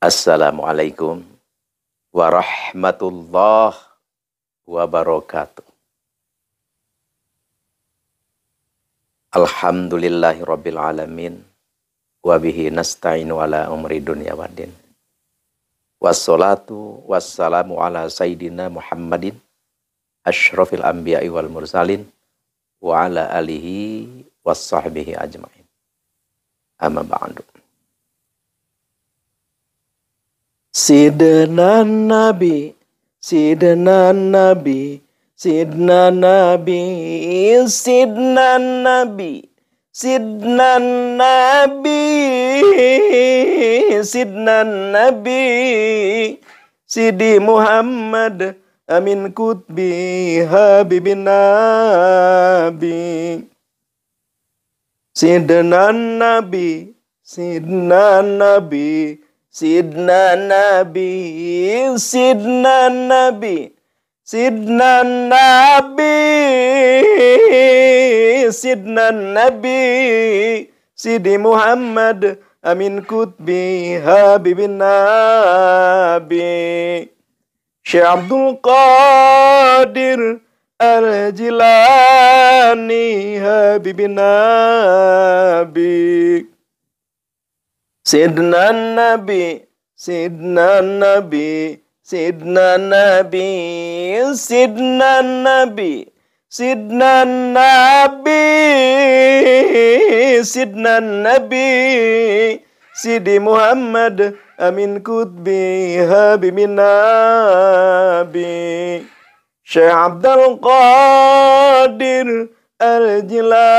Assalamualaikum warahmatullahi wabarakatuh. Alhamdulillahirabbil alamin wa bihi nasta'inu ala umri dunya waddin. Wassalatu wassalamu ala sayyidina Muhammadin asyrafil anbiya'i wal mursalin wa ala alihi wassahbihi ajmain. Amma ba'du. Sidna Nabi, Sidna Nabi, Sidna Nabi, Sidna Nabi, Sidna Nabi, Sidna Nabi, Sidi Muhammad Amin Kutbi Habibin Nabi. Sidna Nabi, Sidna Nabi, Sidna Nabi, Sidna Nabi, Sidna Nabi, Sidna Nabi, Sidi Muhammad Amin Kutbi Habibin Nabi. Syekh Abdul Qadir Al-Jilani Habibin Nabi. Sidna Nabi, Sidna Nabi, Sidna Nabi, Sidna Nabi, Sidna Nabi, Sidna Nabi, Sidi Muhammad Amin Kutbi Habibin Nabi. Syekh Abdul Qadir Al-Jilani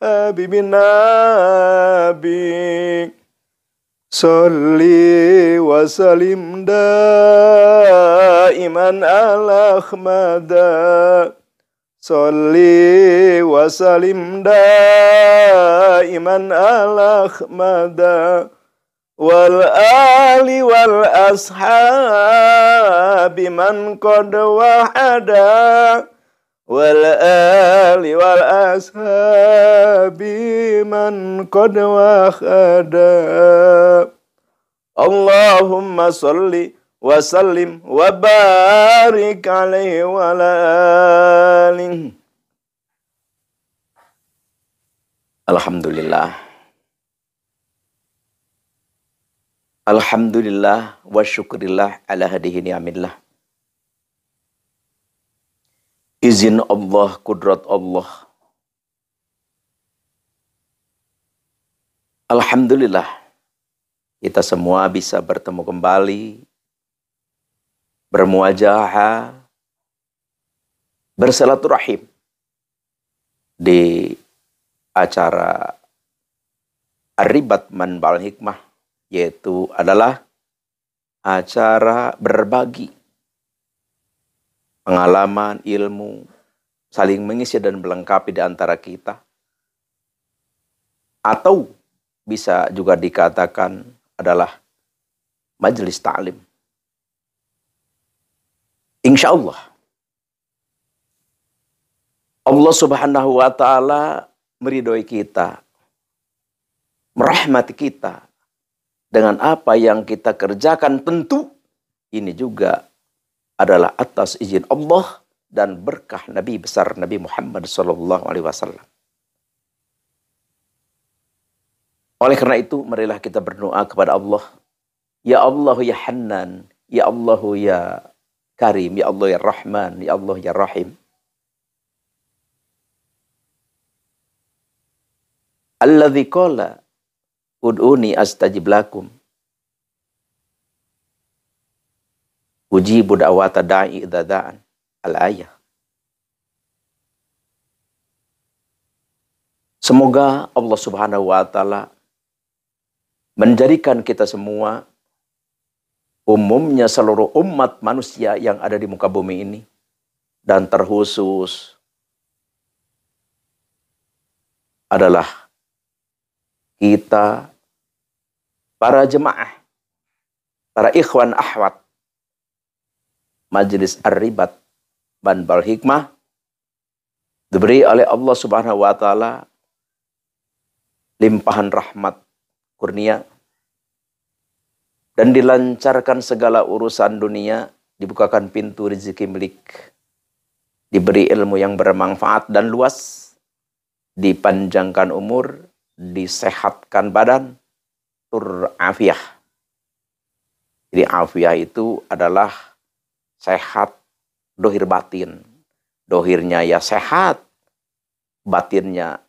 Habibin Nabi. Salli wa salim daiman ala Ahmada. Salli wa salim daiman ala Ahmada. Wal ali wal ashabi man qad wahada. Wal ali wal ashabi man qad wahada. Allahumma salli wa sallim wa barik alaihi wa ala alihi. Alhamdulillah. Alhamdulillah wa syukurillah ala hadihi ni'amillah. Izin Allah, kudrat Allah. Alhamdulillah, kita semua bisa bertemu kembali, bermuajahah, bersilaturahim di acara Ar-Ribat Manba'ul Hikmah, yaitu adalah acara berbagi pengalaman, ilmu, saling mengisi dan melengkapi di antara kita. Atau bisa juga dikatakan adalah majelis ta'lim. Insya Allah, Allah Subhanahu wa Ta'ala meridhoi kita, merahmati kita dengan apa yang kita kerjakan. Tentu ini juga adalah atas izin Allah dan berkah Nabi besar Nabi Muhammad SAW. Oleh karena itu, marilah kita berdoa kepada Allah. Ya Allah ya Hannan, ya Allah ya Karim, ya Allah ya Rahman, ya Allah ya Rahim. Alladzi qala ud'uni astajib lakum. Ujibu da'wata da'i idza da'an. Al-ayah. Semoga Allah Subhanahu wa Ta'ala menjadikan kita semua, umumnya seluruh umat manusia yang ada di muka bumi ini, dan terkhusus adalah kita, para jemaah, para ikhwan ahwat Majelis Ar-Ribat Manba'ul Hikmah, diberi oleh Allah Subhanahu wa Ta'ala limpahan rahmat kurnia dan dilancarkan segala urusan dunia, dibukakan pintu rezeki milik, diberi ilmu yang bermanfaat dan luas, dipanjangkan umur, disehatkan badan, turafiah. Jadi afiah itu adalah sehat dohir batin. Dohirnya ya sehat, batinnya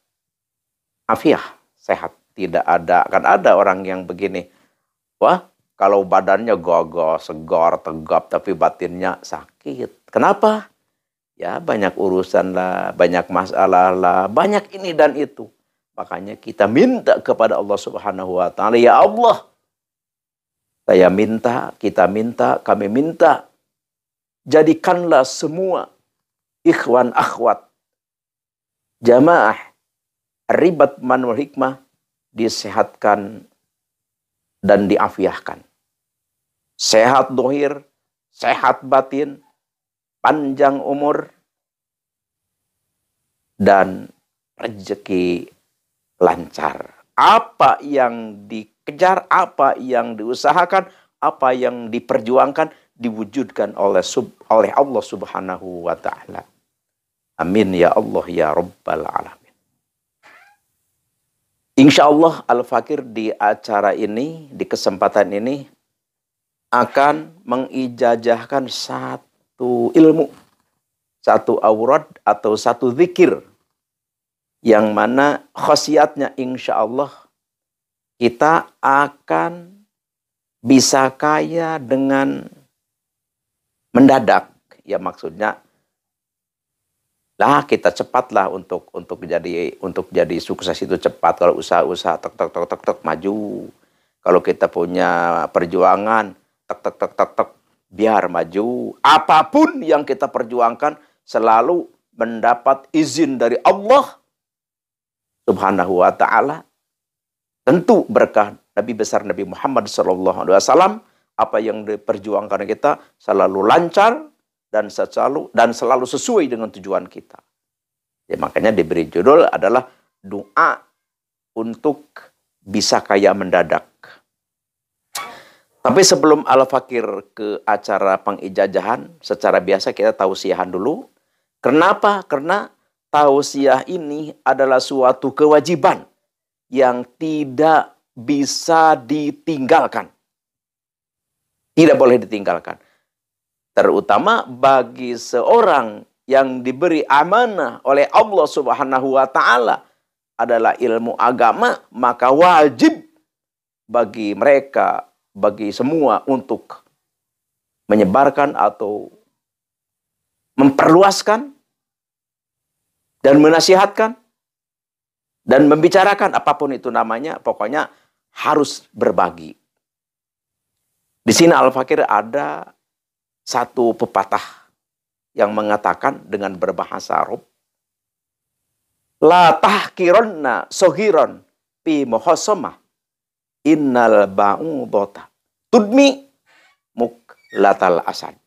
afiah, sehat. Tidak ada, kan ada orang yang begini, wah kalau badannya gagah, segar, tegap, tapi batinnya sakit. Kenapa? Ya banyak urusan lah, banyak masalah lah, banyak ini dan itu. Makanya kita minta kepada Allah Subhanahu wa Ta'ala, ya Allah, saya minta, kita minta, kami minta, jadikanlah semua ikhwan akhwat, jamaah, ribat man wal hikmah, disehatkan dan diafiahkan. Sehat dohir, sehat batin, panjang umur, dan rezeki lancar. Apa yang dikejar, apa yang diusahakan, apa yang diperjuangkan, diwujudkan oleh Allah Subhanahu wa Ta'ala. Amin ya Allah ya Rabbal Alamin. Insya Allah Al-Fakir di acara ini, di kesempatan ini, akan mengijazahkan satu ilmu, satu aurad atau satu zikir, yang mana khasiatnya insya Allah kita akan bisa kaya dengan mendadak. Ya maksudnya lah kita cepatlah untuk jadi sukses itu cepat. Kalau usaha tek maju. Kalau kita punya perjuangan tek biar maju. Apapun yang kita perjuangkan selalu mendapat izin dari Allah Subhanahu wa Ta'ala. Tentu berkah Nabi besar Nabi Muhammad SAW. Apa yang diperjuangkan kita selalu lancar dan selalu sesuai dengan tujuan kita. Ya, makanya diberi judul adalah doa untuk bisa kaya mendadak. Tapi sebelum Al-Fakir ke acara pengijazahan, secara biasa kita tausiahan dulu. Kenapa? Karena tausiah ini adalah suatu kewajiban yang tidak bisa ditinggalkan. Tidak boleh ditinggalkan. Terutama bagi seorang yang diberi amanah oleh Allah Subhanahu wa Ta'ala adalah ilmu agama, maka wajib bagi mereka, bagi semua untuk menyebarkan atau memperluaskan dan menasihatkan dan membicarakan apapun itu namanya, pokoknya harus berbagi. Di sini Al-Fakir ada satu pepatah yang mengatakan dengan berbahasa Arab, la tahkironna sohiron pi muhassamah innal ba'udota tudmi muklatal asad.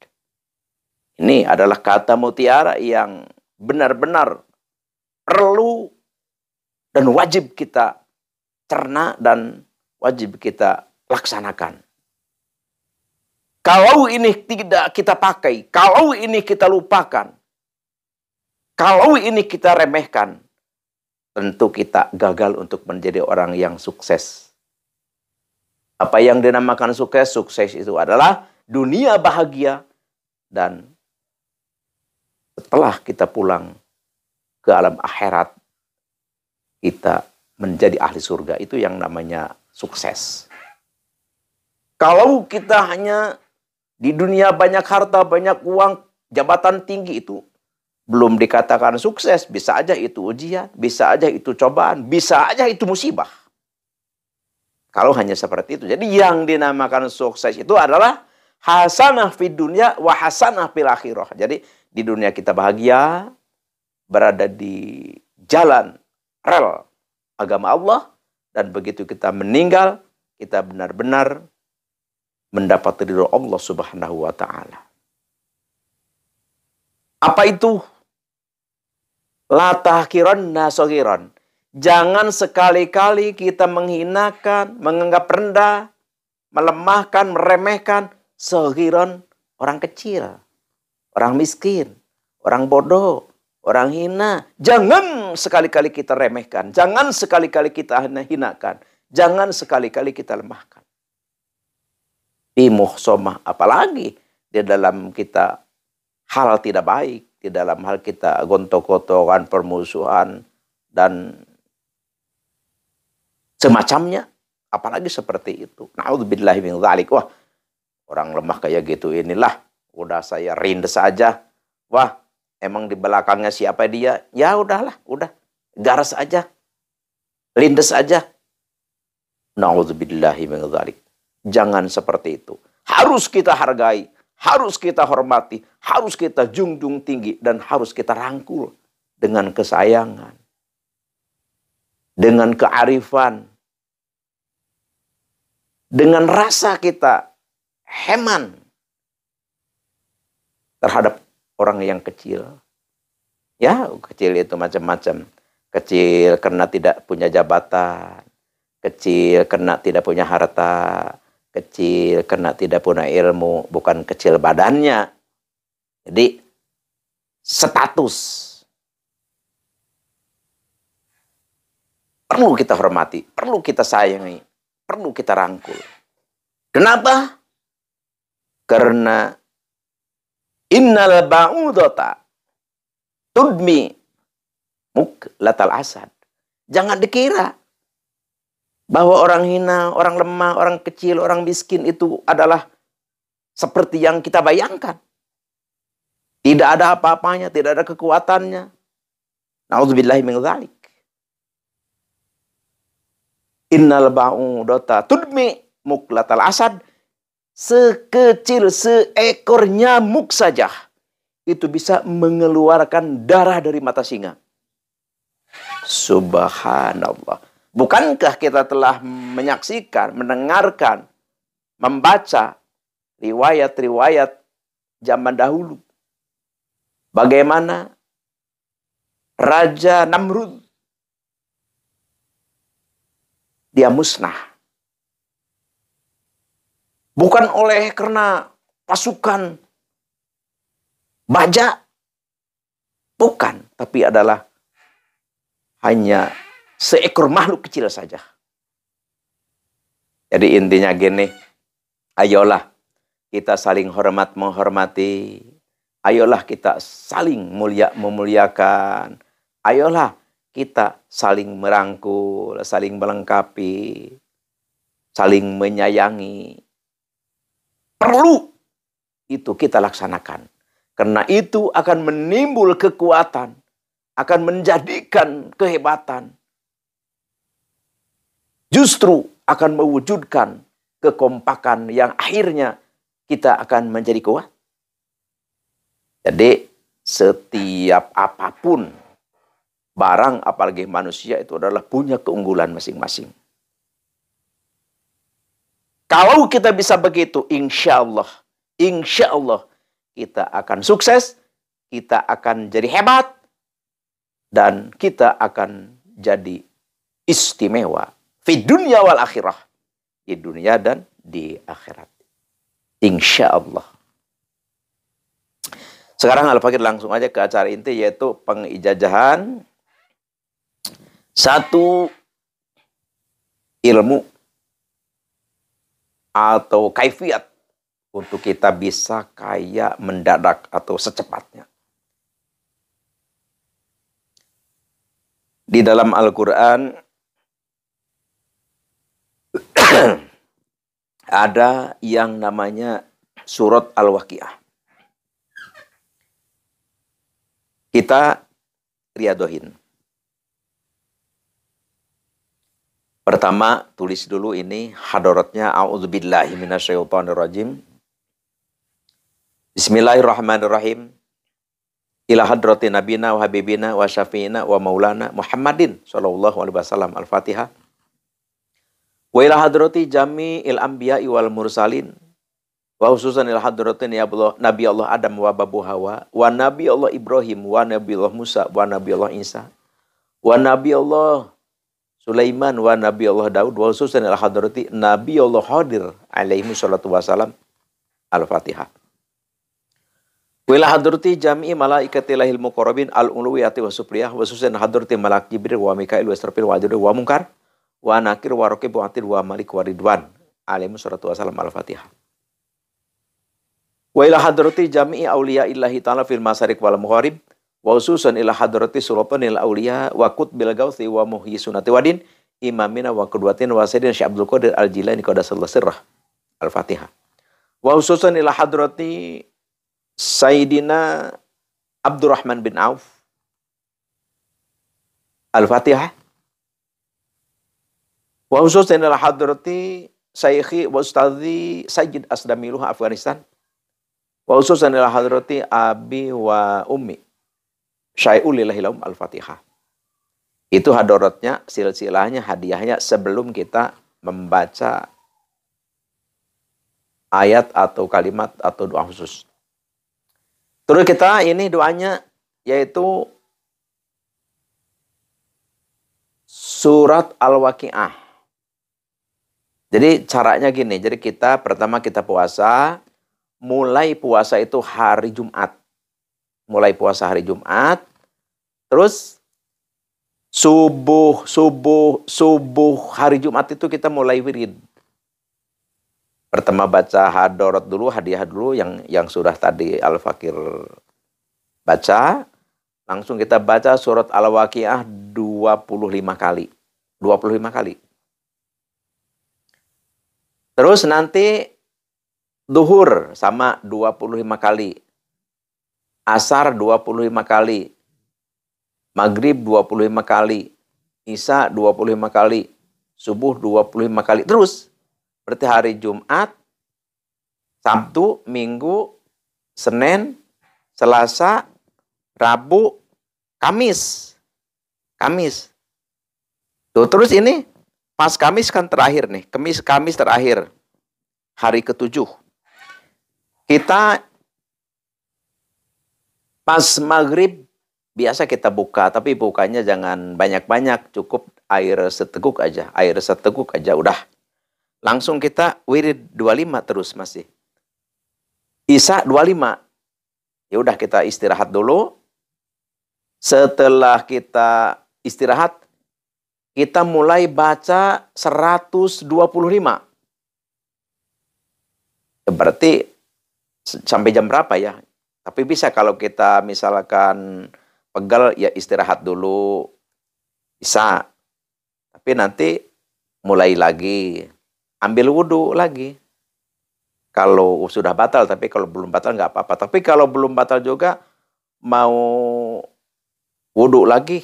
Ini adalah kata mutiara yang benar-benar perlu dan wajib kita cerna dan wajib kita laksanakan. Kalau ini tidak kita pakai, kalau ini kita lupakan, kalau ini kita remehkan, tentu kita gagal untuk menjadi orang yang sukses. Apa yang dinamakan sukses? Sukses itu adalah dunia bahagia, dan setelah kita pulang ke alam akhirat, kita menjadi ahli surga. Itu yang namanya sukses. Kalau kita hanya di dunia banyak harta, banyak uang, jabatan tinggi, itu belum dikatakan sukses. Bisa aja itu ujian, bisa aja itu cobaan, bisa aja itu musibah. Kalau hanya seperti itu. Jadi yang dinamakan sukses itu adalah hasanah fid dunya wa hasanah fil akhirah. Jadi di dunia kita bahagia, berada di jalan rel agama Allah, dan begitu kita meninggal, kita benar-benar mendapat ridho Allah Subhanahu wa Ta'ala. Apa itu? La tahkiranna saghiran. Jangan sekali-kali kita menghinakan, menganggap rendah melemahkan, meremehkan saghiron, orang kecil, orang miskin, orang bodoh, orang hina. Jangan sekali-kali kita remehkan, jangan sekali-kali kita hinakan, jangan sekali-kali kita lemahkan. Di muhsomah, apalagi di dalam kita hal tidak baik, di dalam hal kita gontok-gontokan, permusuhan, dan semacamnya, apalagi seperti itu. Na'udzubillahi min dzalik. Wah, orang lemah kayak gitu inilah, udah saya rindes aja. Wah, emang di belakangnya siapa dia? Ya udahlah, udah garas aja, lindes aja. Na'udzubillahi min dzalik. Jangan seperti itu. Harus kita hargai, harus kita hormati, harus kita junjung tinggi, dan harus kita rangkul dengan kesayangan, dengan kearifan, dengan rasa kita heman terhadap orang yang kecil. Ya, kecil itu macam-macam. Kecil karena tidak punya jabatan, kecil karena tidak punya harta, kecil karena tidak punya ilmu, bukan kecil badannya. Jadi status perlu kita hormati, perlu kita sayangi, perlu kita rangkul. Kenapa? Karena innal ba'udata tudmi muklatal asad. Jangan dikira bahwa orang hina, orang lemah, orang kecil, orang miskin itu adalah seperti yang kita bayangkan. Tidak ada apa-apanya, tidak ada kekuatannya. Na'udzubillahi min dzalik. Innal ba'udata tudmi muklatal asad. Sekecil seekor nyamuk saja itu bisa mengeluarkan darah dari mata singa. Subhanallah. Bukankah kita telah menyaksikan, mendengarkan, membaca riwayat-riwayat zaman dahulu? Bagaimana Raja Namrud, dia musnah. Bukan oleh karena pasukan baja, bukan, tapi adalah hanya seekor makhluk kecil saja. Jadi intinya gini, ayolah kita saling hormat menghormati, ayolah kita saling memuliakan, ayolah kita saling merangkul, saling melengkapi, saling menyayangi. Perlu itu kita laksanakan. Karena itu akan menimbul kekuatan, akan menjadikan kehebatan. Justru akan mewujudkan kekompakan yang akhirnya kita akan menjadi kuat. Jadi setiap apapun barang, apalagi manusia, itu adalah punya keunggulan masing-masing. Kalau kita bisa begitu, insya Allah kita akan sukses, kita akan jadi hebat, dan kita akan jadi istimewa. Fi dunya wal akhirah. Di dunia dan di akhirat. Insya Allah. Sekarang Al-Fakir langsung aja ke acara inti, yaitu pengijazahan satu ilmu atau kaifiat untuk kita bisa kaya mendadak atau secepatnya. Di dalam Al-Quran ada yang namanya surat Al-Waqiah. Kita riadohin. Pertama, tulis dulu ini hadaratnya. A'udzubillahi minasyaitonirrajim. Bismillahirrahmanirrahim. Ila hadrati nabina wa habibina wa syafi'ina wa maulana Muhammadin sallallahu alaihi wasallam. Al-Fatihah. Wa ila hadrati jami'il anbiya'i wal mursalin. Wa khususan ila hadrati Nabi Allah Adam wa Babu Hawa. Wa Nabi Allah Ibrahim wa Nabi Allah Musa wa Nabi Allah Isa. Wa Nabi Allah Sulaiman wa Nabi Allah Daud wa khususan ila hadrati Nabi Allah Hadir alaihi salatu wassalam. Al-Fatihah. Wila hadrati jami'i malaikatilahil muqarrabin al-uluwiyati wa supriyah wa khususan hadrati malak Jibril wa Mikail wa Israfil wa Ajril wa Munkar wa Nakir wa Raqib wa Atid wa Malik wa Ridwan alaihi salatu wassalam. Al-Fatihah. Wa ila hadrati jami'i awliya'illahi ta'ala fil masarik wal magharib wa khususan ila hadrati sultanil awliya wa qutbil gauthi wa muhyi sunati wadin imamina wa qudwatin wa sayyidina Syekh Abdul Qadir Al-Jilani qaddasallahu sirrah. Al-Fatihah. Wa khususan ila hadrati Sayyidina Abdurrahman bin Auf. Al-Fatihah. Wa khususan ila hadrati Sayyikhi wa Ustadhi Sayyid Asdamiluh Afghanistan. Wa khususan ila hadrati Abi wa Ummi Syai'ulillahi lahum. Al-Fatihah. Itu hadaratnya, silsilahnya, hadiahnya sebelum kita membaca ayat atau kalimat atau doa khusus. Terus kita ini doanya yaitu surat Al-Waqi'ah. Jadi caranya gini, jadi kita pertama kita puasa, mulai puasa itu hari Jumat. Mulai puasa hari Jumat, terus subuh hari Jumat itu kita mulai wirid. Pertama baca hadarat dulu, hadiah dulu yang sudah tadi Al-Fakir baca. Langsung kita baca surat Al-Waqi'ah 25 kali. 25 kali. Terus nanti duhur sama 25 kali. Asar 25 kali. Maghrib 25 kali. Isya 25 kali. Subuh 25 kali. Terus berarti hari Jumat, Sabtu, Minggu, Senin, Selasa, Rabu, Kamis. Kamis. Tuh, terus ini pas Kamis kan terakhir nih. Kamis terakhir. Hari ke-7. Kita pas maghrib biasa kita buka. Tapi bukanya jangan banyak-banyak. Cukup air seteguk aja. Air seteguk aja udah. Langsung kita wirid 25 terus masih. Isya 25. Ya udah kita istirahat dulu. Setelah kita istirahat, kita mulai baca 125. Ya berarti sampai jam berapa ya? Tapi bisa kalau kita misalkan pegal ya istirahat dulu. Bisa. Tapi nanti mulai lagi. Ambil wudhu lagi. Kalau sudah batal, tapi kalau belum batal nggak apa-apa. Tapi kalau belum batal juga, mau wudhu lagi,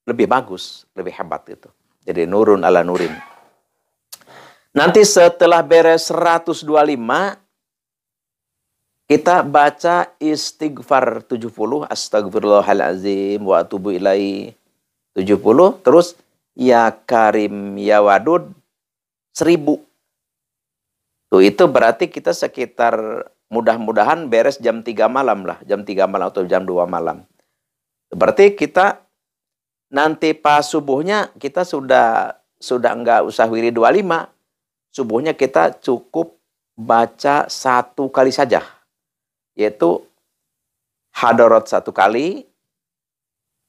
lebih bagus, lebih hebat gitu. Jadi nurun ala nurin. Nanti setelah beres 125, kita baca istighfar 70, astagfirullahalazim wa atubu ilaihi 70, terus ya karim ya wadud 1000. Tuh itu berarti kita sekitar mudah-mudahan beres jam 3 malam lah. Jam 3 malam atau jam 2 malam. Berarti kita nanti pas subuhnya kita sudah enggak usah wirid 25. Subuhnya kita cukup baca 1 kali saja. Yaitu hadarat 1 kali.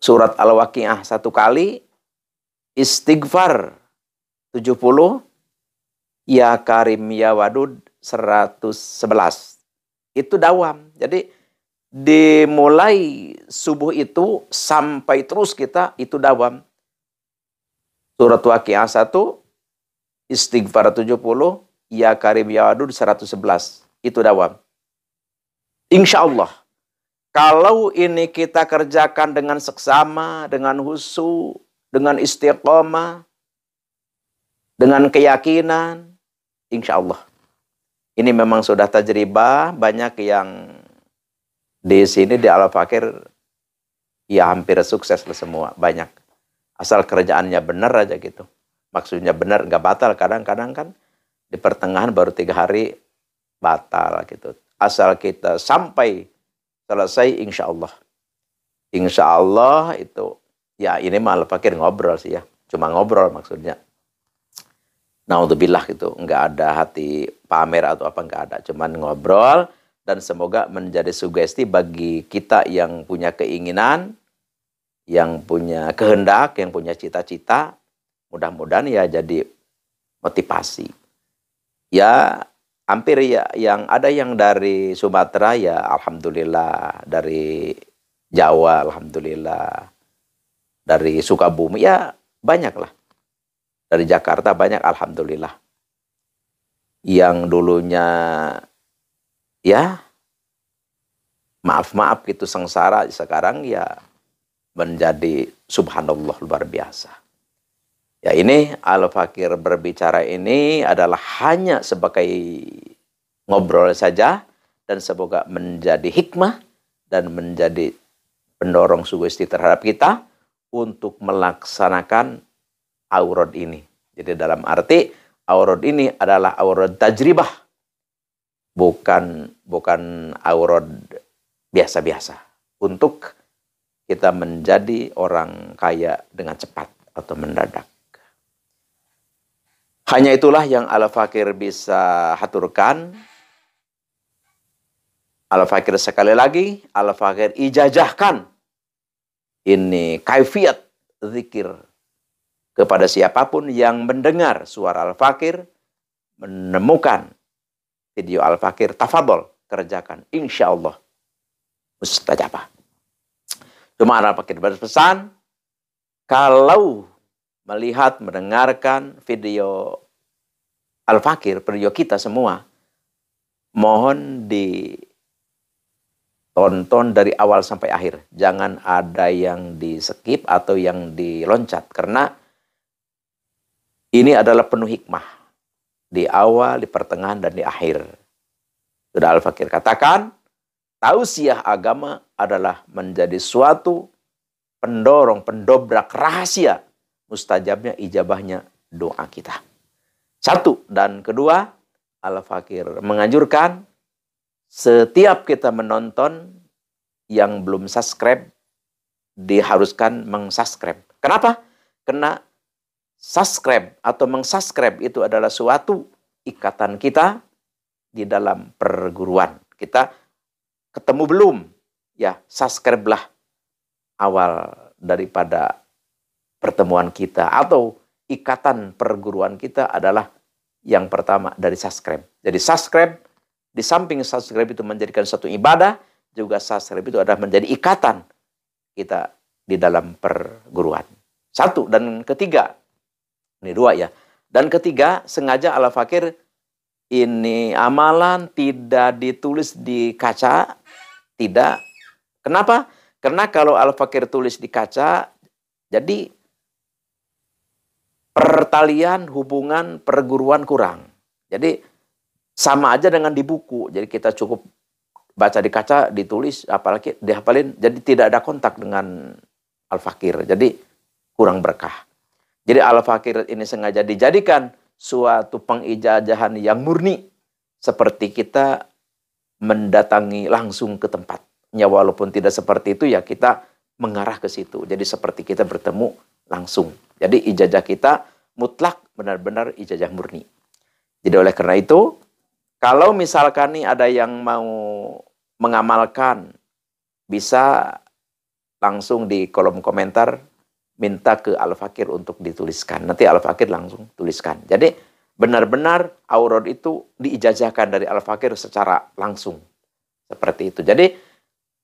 Surat Al-Waqi'ah 1 kali. Istighfar 70. Ya Karim Ya Wadud 111. Itu dawam. Jadi dimulai subuh itu sampai terus kita itu dawam. Surat Waqi'ah 1, Istighfar 70, Ya Karim Ya Wadud 111. Itu dawam. Insya Allah. Kalau ini kita kerjakan dengan seksama, dengan husu, dengan istiqomah, dengan keyakinan, insya Allah. Ini memang sudah tajribah, banyak yang di sini di Al-Fakir ya hampir sukses lah semua, banyak. Asal kerjaannya benar aja gitu. Maksudnya benar, nggak batal. Kadang-kadang kan di pertengahan baru 3 hari batal gitu. Asal kita sampai selesai, insya Allah. Insya Allah itu, ya ini mah Al-Fakir ngobrol sih ya. cuma ngobrol maksudnya. Naudzubillah gitu, nggak ada hati pamer atau apa, nggak ada, cuman ngobrol. Dan semoga menjadi sugesti bagi kita yang punya keinginan, yang punya kehendak, yang punya cita-cita, mudah-mudahan ya jadi motivasi. Ya hampir ya, yang ada yang dari Sumatera ya alhamdulillah, dari Jawa alhamdulillah, dari Sukabumi ya banyak lah, dari Jakarta banyak alhamdulillah. Yang dulunya ya maaf-maaf gitu sengsara, sekarang ya menjadi subhanallah luar biasa. Ya ini Al-Fakir berbicara ini adalah hanya sebagai ngobrol saja, dan semoga menjadi hikmah dan menjadi pendorong sugesti terhadap kita untuk melaksanakan aurad ini. Jadi dalam arti aurad ini adalah aurad tajribah, bukan aurad biasa-biasa untuk kita menjadi orang kaya dengan cepat atau mendadak. Hanya itulah yang Al-Fakir bisa haturkan. Al-Fakir sekali lagi, Al-Fakir ijazahkan ini kaifiat zikir kepada siapapun yang mendengar suara Al-Fakir, menemukan video Al-Fakir, tafadhol kerjakan, insya Allah mustajabah. Cuma Al-Fakir berpesan, kalau melihat, mendengarkan video Al-Fakir, video kita semua, mohon ditonton dari awal sampai akhir. Jangan ada yang di skip atau yang diloncat, karena ini adalah penuh hikmah. Di awal, di pertengahan, dan di akhir. Sudah Al-Fakir katakan, tausiah agama adalah menjadi suatu pendorong, pendobrak rahasia mustajabnya, ijabahnya doa kita. Satu. Dan kedua, Al-Fakir menganjurkan setiap kita menonton yang belum subscribe, diharuskan mengsubscribe. Kenapa? Karena subscribe atau mengsubscribe itu adalah suatu ikatan kita di dalam perguruan. Kita ketemu belum? Ya, subscribe-lah awal daripada pertemuan kita, atau ikatan perguruan kita adalah yang pertama dari subscribe. Jadi subscribe, di samping subscribe itu menjadikan satu ibadah, juga subscribe itu adalah menjadi ikatan kita di dalam perguruan. Satu. Dan ketiga, ini dua ya. Dan ketiga, sengaja Al-Fakir ini amalan tidak ditulis di kaca, tidak. Kenapa? Karena kalau Al-Fakir tulis di kaca, jadi pertalian hubungan perguruan kurang. Jadi sama aja dengan di buku. Jadi kita cukup baca di kaca, ditulis, apalagi dihafalin. Jadi tidak ada kontak dengan Al-Fakir. Jadi kurang berkah. Jadi Al-Fakir ini sengaja dijadikan suatu pengijazahan yang murni. Seperti kita mendatangi langsung ke tempatnya. Walaupun tidak seperti itu, ya kita mengarah ke situ. Jadi seperti kita bertemu langsung. Jadi ijazah kita mutlak, benar-benar ijazah murni. Jadi oleh karena itu, kalau misalkan nih ada yang mau mengamalkan, bisa langsung di kolom komentar minta ke Al-Fakir untuk dituliskan. Nanti Al-Fakir langsung tuliskan. Jadi benar-benar aurad itu diijazahkan dari Al-Fakir secara langsung. Seperti itu. Jadi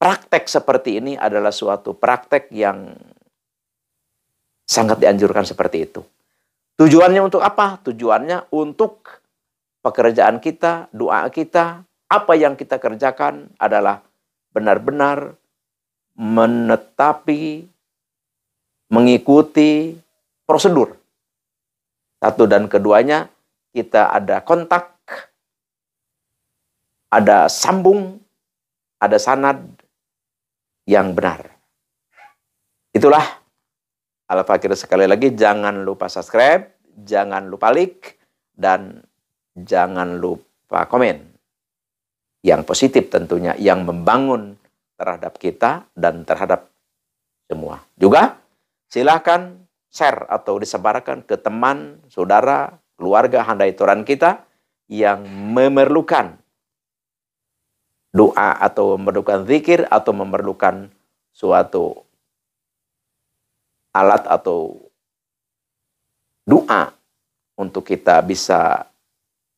praktek seperti ini adalah suatu praktek yang sangat dianjurkan seperti itu. Tujuannya untuk apa? Tujuannya untuk pekerjaan kita, doa kita, apa yang kita kerjakan adalah benar-benar menetapi, mengikuti prosedur. Satu. Dan keduanya, kita ada kontak, ada sambung, ada sanad yang benar. Itulah Al-Fakir sekali lagi, jangan lupa subscribe, jangan lupa like, dan jangan lupa komen. Yang positif tentunya, yang membangun terhadap kita dan terhadap semua. Juga silakan share atau disebarkan ke teman, saudara, keluarga, handai toran kita yang memerlukan doa atau memerlukan zikir atau memerlukan suatu alat atau doa untuk kita bisa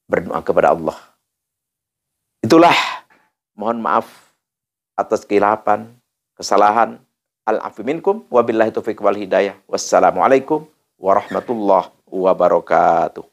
berdoa kepada Allah. Itulah, mohon maaf atas kehilapan, kesalahan. Al-afu minkum, wabillahi taufiq wal hidayah. Wassalamualaikum warahmatullahi wabarakatuh.